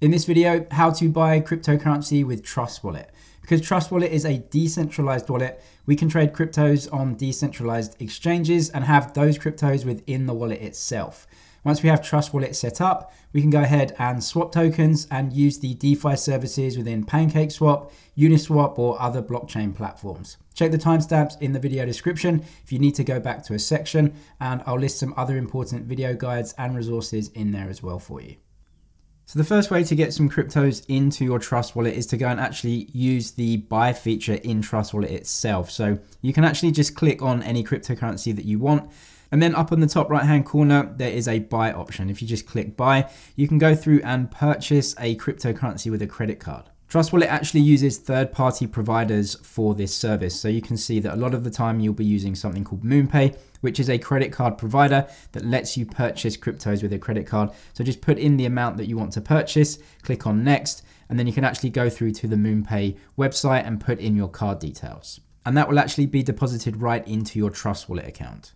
In this video, how to buy cryptocurrency with Trust Wallet. Because Trust Wallet is a decentralized wallet, we can trade cryptos on decentralized exchanges and have those cryptos within the wallet itself. Once we have Trust Wallet set up, we can go ahead and swap tokens and use the DeFi services within PancakeSwap, Uniswap, or other blockchain platforms. Check the timestamps in the video description if you need to go back to a section, and I'll list some other important video guides and resources in there as well for you. So the first way to get some cryptos into your Trust Wallet is to go and actually use the buy feature in Trust Wallet itself. So you can actually just click on any cryptocurrency that you want. And then up on the top right hand corner, there is a buy option. If you just click buy, you can go through and purchase a cryptocurrency with a credit card. Trust Wallet actually uses third-party providers for this service. So you can see that a lot of the time you'll be using something called MoonPay, which is a credit card provider that lets you purchase cryptos with a credit card. So just put in the amount that you want to purchase, click on next, and then you can actually go through to the MoonPay website and put in your card details. And that will actually be deposited right into your Trust Wallet account.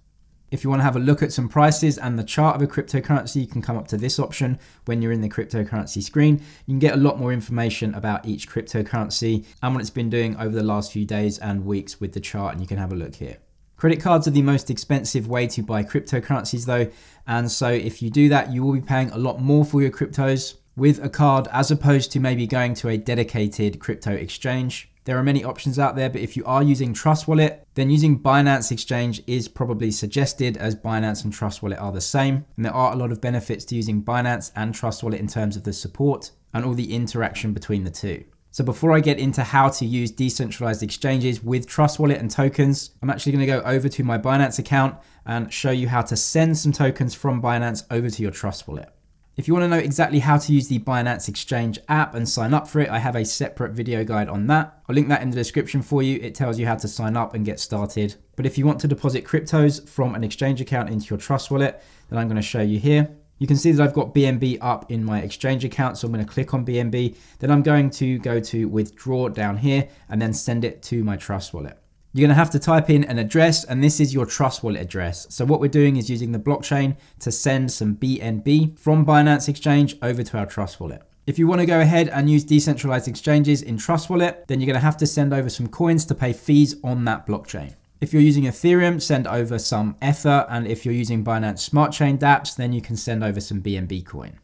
If you want to have a look at some prices and the chart of a cryptocurrency, you can come up to this option when you're in the cryptocurrency screen. You can get a lot more information about each cryptocurrency and what it's been doing over the last few days and weeks with the chart, and you can have a look here. Credit cards are the most expensive way to buy cryptocurrencies though, and so if you do that, you will be paying a lot more for your cryptos with a card as opposed to maybe going to a dedicated crypto exchange. There are many options out there, but if you are using Trust Wallet, then using Binance Exchange is probably suggested, as Binance and Trust Wallet are the same. And there are a lot of benefits to using Binance and Trust Wallet in terms of the support and all the interaction between the two. So before I get into how to use decentralized exchanges with Trust Wallet and tokens, I'm actually going to go over to my Binance account and show you how to send some tokens from Binance over to your Trust Wallet. If you want to know exactly how to use the Binance Exchange app and sign up for it, I have a separate video guide on that. I'll link that in the description for you. It tells you how to sign up and get started. But if you want to deposit cryptos from an exchange account into your Trust Wallet, then I'm going to show you here. You can see that I've got BNB up in my exchange account, so I'm going to click on BNB. Then I'm going to go to withdraw down here and then send it to my Trust Wallet. You're going to have to type in an address, and this is your Trust Wallet address. So what we're doing is using the blockchain to send some BNB from Binance Exchange over to our Trust Wallet. If you want to go ahead and use decentralized exchanges in Trust Wallet, then you're going to have to send over some coins to pay fees on that blockchain. If you're using Ethereum, send over some Ether, and if you're using Binance Smart Chain DAPPS, then you can send over some BNB coin.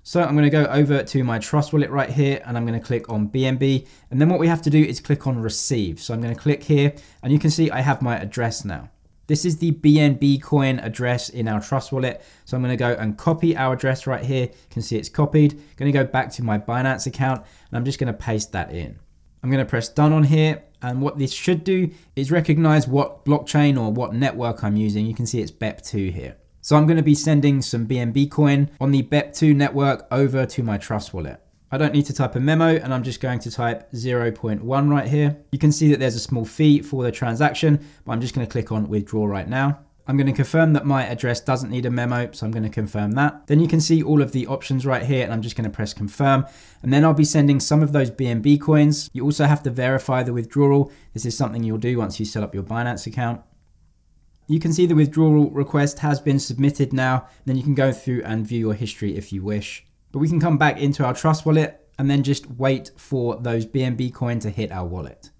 So I'm going to go over to my Trust Wallet right here, and I'm going to click on BNB. And then what we have to do is click on receive. So I'm going to click here, and you can see I have my address now. This is the BNB coin address in our Trust Wallet. So I'm going to go and copy our address right here. You can see it's copied. I'm going to go back to my Binance account, and I'm just going to paste that in. I'm going to press done on here. And what this should do is recognize what blockchain or what network I'm using. You can see it's BEP2 here. So I'm going to be sending some BNB coin on the BEP2 network over to my Trust Wallet. I don't need to type a memo, and I'm just going to type 0.1 right here. You can see that there's a small fee for the transaction, but I'm just going to click on withdraw right now. I'm going to confirm that my address doesn't need a memo, so I'm going to confirm that. Then you can see all of the options right here, and I'm just going to press confirm. And then I'll be sending some of those BNB coins. You also have to verify the withdrawal. This is something you'll do once you set up your Binance account. You can see the withdrawal request has been submitted now. Then you can go through and view your history if you wish. But we can come back into our Trust Wallet and then just wait for those BNB coin to hit our wallet.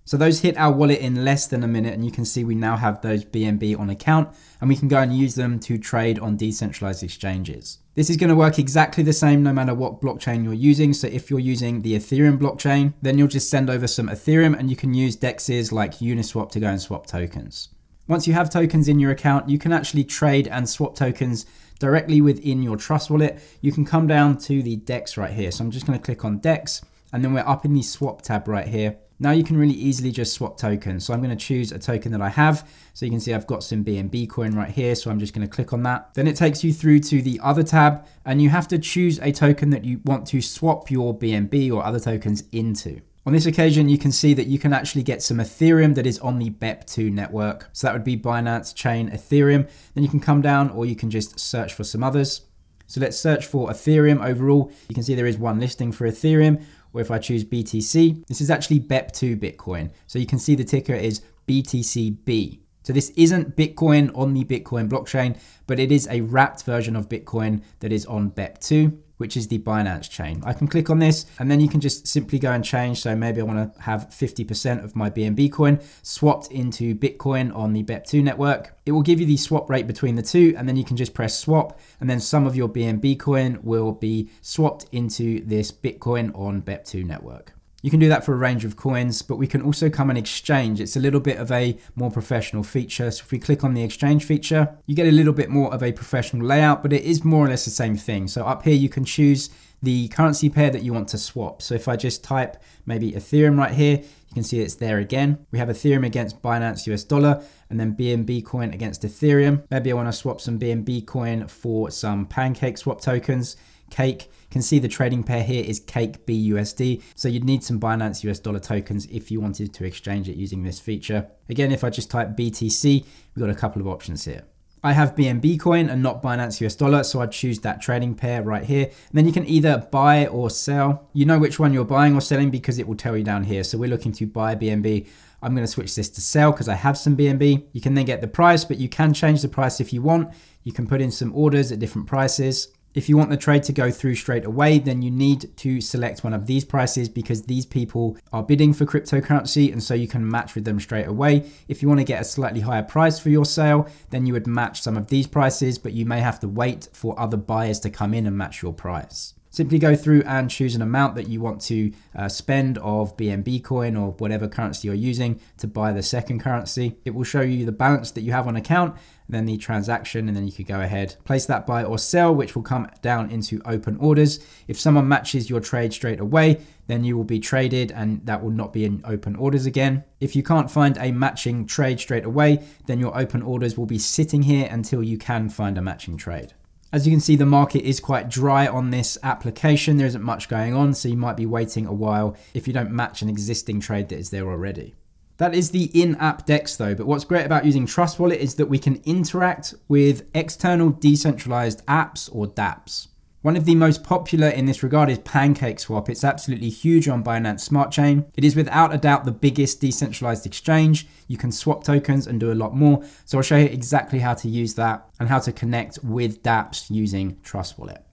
So those hit our wallet in less than a minute, and you can see we now have those BNB on account, and we can go and use them to trade on decentralized exchanges. This is going to work exactly the same no matter what blockchain you're using. So if you're using the Ethereum blockchain, then you'll just send over some Ethereum, and you can use DEXs like Uniswap to go and swap tokens. Once you have tokens in your account, you can actually trade and swap tokens directly within your Trust Wallet. You can come down to the DEX right here. So I'm just going to click on DEX, and then we're up in the swap tab right here. Now you can really easily just swap tokens. So I'm going to choose a token that I have. So you can see I've got some BNB coin right here. So I'm just going to click on that. Then it takes you through to the other tab, and you have to choose a token that you want to swap your BNB or other tokens into. On this occasion, you can see that you can actually get some Ethereum that is on the BEP2 network. So that would be Binance Chain Ethereum. Then you can come down, or you can just search for some others. So let's search for Ethereum overall. You can see there is one listing for Ethereum, or if I choose BTC, this is actually BEP2 Bitcoin. So you can see the ticker is BTCB. So this isn't Bitcoin on the Bitcoin blockchain, but it is a wrapped version of Bitcoin that is on BEP2. which is the Binance chain. I can click on this and then you can just simply go and change. So maybe I want to have 50% of my BNB coin swapped into Bitcoin on the BEP2 network. It will give you the swap rate between the two, and then you can just press swap, and then some of your BNB coin will be swapped into this Bitcoin on BEP2 network. You can do that for a range of coins, but we can also come and exchange. It's a little bit of a more professional feature. So if we click on the exchange feature, you get a little bit more of a professional layout, but it is more or less the same thing. So up here, you can choose the currency pair that you want to swap. So if I just type maybe Ethereum right here, you can see it's there again. We have Ethereum against Binance US dollar, and then BNB coin against Ethereum. Maybe I want to swap some BNB coin for some PancakeSwap tokens. Cake, can see the trading pair here is Cake BUSD. So you'd need some Binance US dollar tokens if you wanted to exchange it using this feature. Again, if I just type BTC, we've got a couple of options here. I have BNB coin and not Binance US dollar, so I'd choose that trading pair right here. And then you can either buy or sell. You know which one you're buying or selling because it will tell you down here. So we're looking to buy BNB. I'm going to switch this to sell because I have some BNB. You can then get the price, but you can change the price if you want. You can put in some orders at different prices. If you want the trade to go through straight away, then you need to select one of these prices because these people are bidding for cryptocurrency, and so you can match with them straight away. If you want to get a slightly higher price for your sale, then you would match some of these prices, but you may have to wait for other buyers to come in and match your price. Simply go through and choose an amount that you want to spend of BNB coin or whatever currency you're using to buy the second currency. It will show you the balance that you have on account, and then the transaction, and then you could go ahead, place that buy or sell, which will come down into open orders. If someone matches your trade straight away, then you will be traded and that will not be in open orders again. If you can't find a matching trade straight away, then your open orders will be sitting here until you can find a matching trade. As you can see, the market is quite dry on this application. There isn't much going on, so you might be waiting a while if you don't match an existing trade that is there already. That is the in-app DEX though, but what's great about using Trust Wallet is that we can interact with external decentralized apps or DAPPS. One of the most popular in this regard is PancakeSwap. It's absolutely huge on Binance Smart Chain. It is without a doubt the biggest decentralized exchange. You can swap tokens and do a lot more. So I'll show you exactly how to use that and how to connect with DAPPS using Trust Wallet.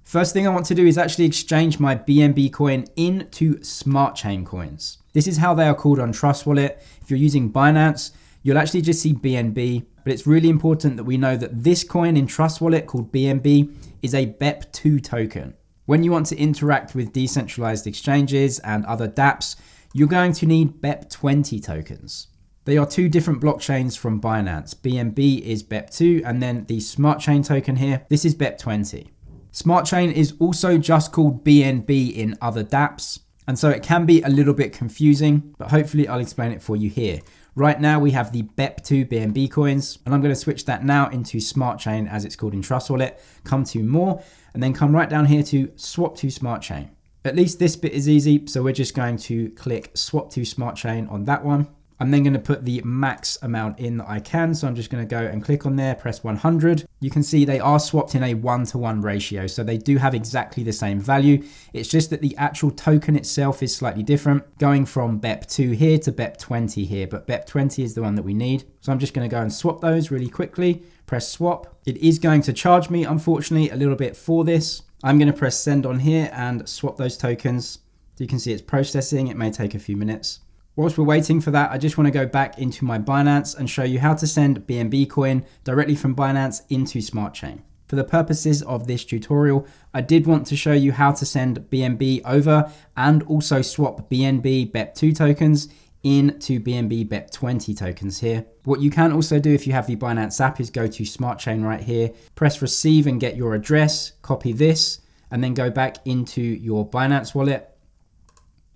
First thing I want to do is actually exchange my BNB coin into Smart Chain coins. This is how they are called on Trust Wallet. If you're using Binance, you'll actually just see BNB, but it's really important that we know that this coin in Trust Wallet called BNB is a BEP2 token. When you want to interact with decentralized exchanges and other DAPPS, you're going to need BEP20 tokens. They are two different blockchains from Binance. BNB is BEP2, and then the Smart Chain token here, this is BEP20. Smart Chain is also just called BNB in other DAPPS, and so it can be a little bit confusing, but hopefully I'll explain it for you here. Right now we have the BEP2 BNB coins, and I'm going to switch that now into Smart Chain as it's called in Trust Wallet. Come to more, and then come right down here to swap to Smart Chain. At least this bit is easy, so we're just going to click swap to Smart Chain on that one. I'm then going to put the max amount in that I can. So I'm just going to go and click on there, press 100. You can see they are swapped in a 1-to-1 ratio. So they do have exactly the same value. It's just that the actual token itself is slightly different, going from BEP2 here to BEP20 here, but BEP20 is the one that we need. So I'm just going to go and swap those really quickly, press swap. It is going to charge me, unfortunately, a little bit for this. I'm going to press send on here and swap those tokens. So you can see it's processing. It may take a few minutes. Whilst we're waiting for that, I just want to go back into my Binance and show you how to send BNB coin directly from Binance into Smart Chain. For the purposes of this tutorial, I did want to show you how to send BNB over and also swap BNB BEP2 tokens into BNB BEP20 tokens here. What you can also do if you have the Binance app is go to Smart Chain right here, press receive and get your address, copy this, and then go back into your Binance wallet.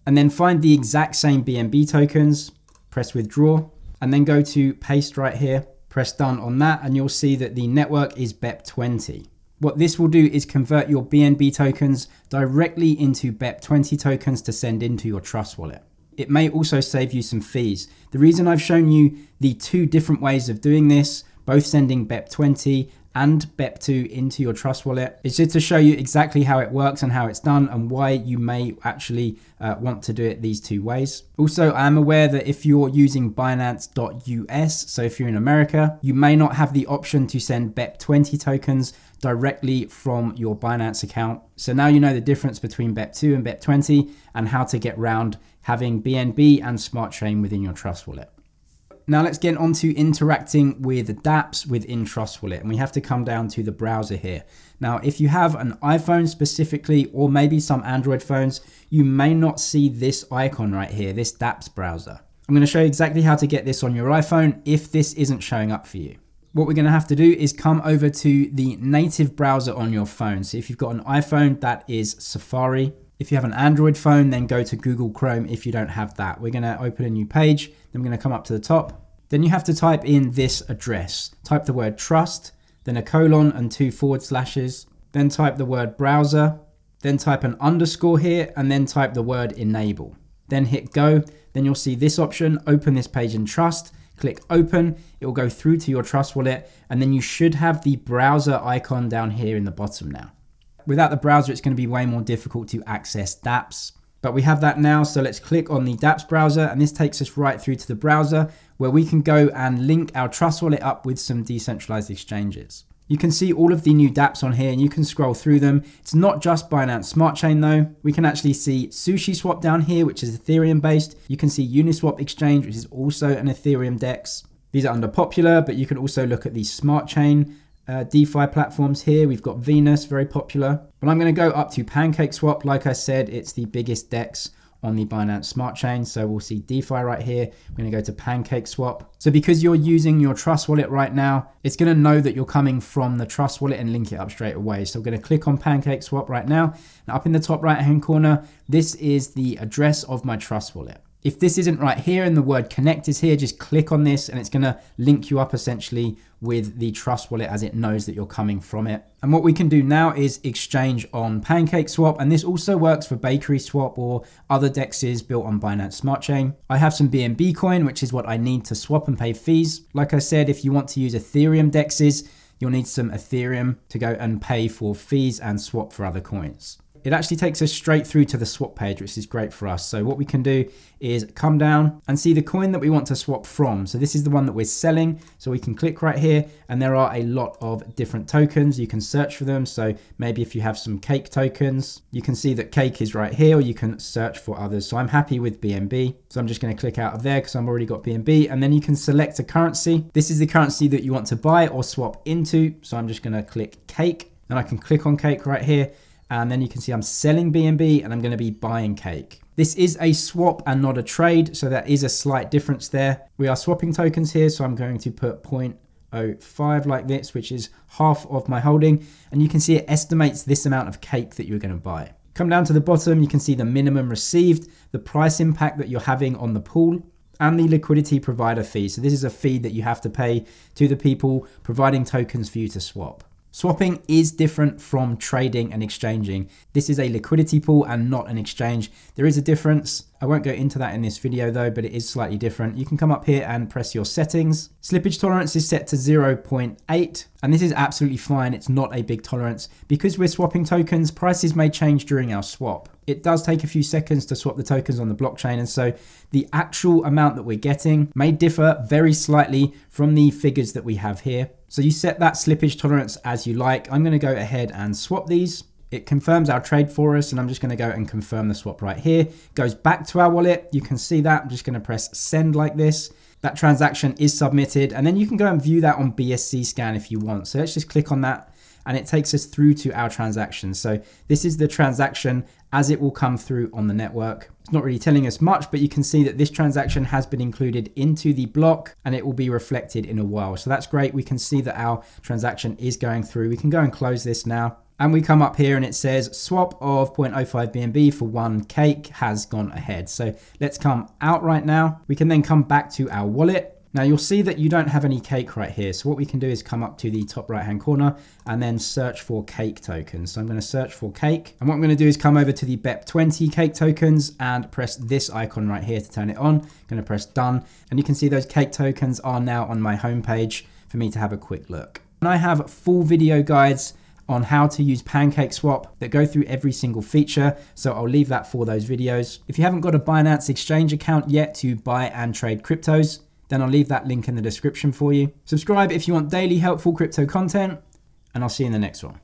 And then find the exact same BNB tokens, press withdraw, and then go to paste right here, press done on that, and you'll see that the network is BEP20. What this will do is convert your BNB tokens directly into BEP20 tokens to send into your Trust Wallet. It may also save you some fees. The reason I've shown you the two different ways of doing this, both sending BEP20 and BEP2 into your Trust Wallet. It's just to show you exactly how it works and how it's done and why you may actually want to do it these two ways. Also, I am aware that if you're using Binance.us, so if you're in America, you may not have the option to send BEP20 tokens directly from your Binance account. So now you know the difference between BEP2 and BEP20 and how to get around having BNB and Smart Chain within your Trust Wallet. Now let's get on to interacting with dApps within Trust Wallet, and we have to come down to the browser here. Now, if you have an iPhone specifically, or maybe some Android phones, you may not see this icon right here, this dApps browser. I'm going to show you exactly how to get this on your iPhone if this isn't showing up for you. What we're going to have to do is come over to the native browser on your phone. So if you've got an iPhone, that is Safari. If you have an Android phone, then go to Google Chrome if you don't have that. We're going to open a new page, then we're going to come up to the top. Then you have to type in this address. Type the word trust, then a colon and 2 forward slashes, then type the word browser, then type an underscore here, and then type the word enable. Then hit go. Then you'll see this option, open this page in Trust. Click open, it will go through to your Trust Wallet, and then you should have the browser icon down here in the bottom now. Without the browser, it's going to be way more difficult to access dApps. But we have that now, so let's click on the dApps browser, and this takes us right through to the browser where we can go and link our Trust Wallet up with some decentralized exchanges. You can see all of the new dApps on here and you can scroll through them. It's not just Binance Smart Chain though. We can actually see SushiSwap down here, which is Ethereum based. You can see Uniswap Exchange, which is also an Ethereum DEX. These are under popular, but you can also look at these Smart Chain DeFi platforms here. We've got Venus, very popular. But I'm going to go up to PancakeSwap. Like I said, it's the biggest DEX on the Binance Smart Chain. So we'll see DeFi right here. We're going to go to PancakeSwap. So because you're using your Trust Wallet right now, it's going to know that you're coming from the Trust Wallet and link it up straight away. So we're going to click on PancakeSwap right now. And up in the top right hand corner, this is the address of my Trust Wallet. If this isn't right here and the word connect is here, just click on this and it's going to link you up essentially with the Trust Wallet as it knows that you're coming from it. And what we can do now is exchange on PancakeSwap, and this also works for Bakery Swap or other DEXs built on Binance Smart Chain. I have some BNB coin, which is what I need to swap and pay fees. Like I said, if you want to use Ethereum DEXs, you'll need some Ethereum to go and pay for fees and swap for other coins. It actually takes us straight through to the swap page, which is great for us. So what we can do is come down and see the coin that we want to swap from. So this is the one that we're selling. So we can click right here and there are a lot of different tokens. You can search for them. So maybe if you have some cake tokens, you can see that cake is right here, or you can search for others. So I'm happy with BNB. So I'm just going to click out of there because I've already got BNB, and then you can select a currency. This is the currency that you want to buy or swap into. So I'm just going to click cake and I can click on cake right here. And then you can see I'm selling BNB and I'm going to be buying cake. This is a swap and not a trade, so that is a slight difference there. We are swapping tokens here, so I'm going to put 0.05 like this, which is half of my holding. And you can see it estimates this amount of cake that you're going to buy. Come down to the bottom, you can see the minimum received, the price impact that you're having on the pool, and the liquidity provider fee. So this is a fee that you have to pay to the people providing tokens for you to swap. Swapping is different from trading and exchanging. This is a liquidity pool and not an exchange. There is a difference. I won't go into that in this video though, but it is slightly different. You can come up here and press your settings. Slippage tolerance is set to 0.8, and this is absolutely fine. It's not a big tolerance. Because we're swapping tokens, prices may change during our swap. It does take a few seconds to swap the tokens on the blockchain, and so the actual amount that we're getting may differ very slightly from the figures that we have here. So you set that slippage tolerance as you like. I'm going to go ahead and swap these. It confirms our trade for us, and I'm just going to go and confirm the swap right here. Goes back to our wallet. You can see that. I'm just going to press send like this. That transaction is submitted, and then you can go and view that on BSC scan if you want. So let's just click on that, and it takes us through to our transaction. So this is the transaction as it will come through on the network. It's not really telling us much, but you can see that this transaction has been included into the block and it will be reflected in a while. So that's great. We can see that our transaction is going through. We can go and close this now. And we come up here and it says swap of 0.05 BNB for 1 cake has gone ahead. So let's come out right now. We can then come back to our wallet. Now you'll see that you don't have any cake right here. So what we can do is come up to the top right hand corner and then search for cake tokens. So I'm going to search for cake. And what I'm going to do is come over to the BEP20 cake tokens and press this icon right here to turn it on. I'm going to press done. And you can see those cake tokens are now on my homepage for me to have a quick look. And I have full video guides on how to use PancakeSwap that go through every single feature. So I'll leave that for those videos. If you haven't got a Binance exchange account yet to buy and trade cryptos, then I'll leave that link in the description for you. Subscribe if you want daily helpful crypto content, and I'll see you in the next one.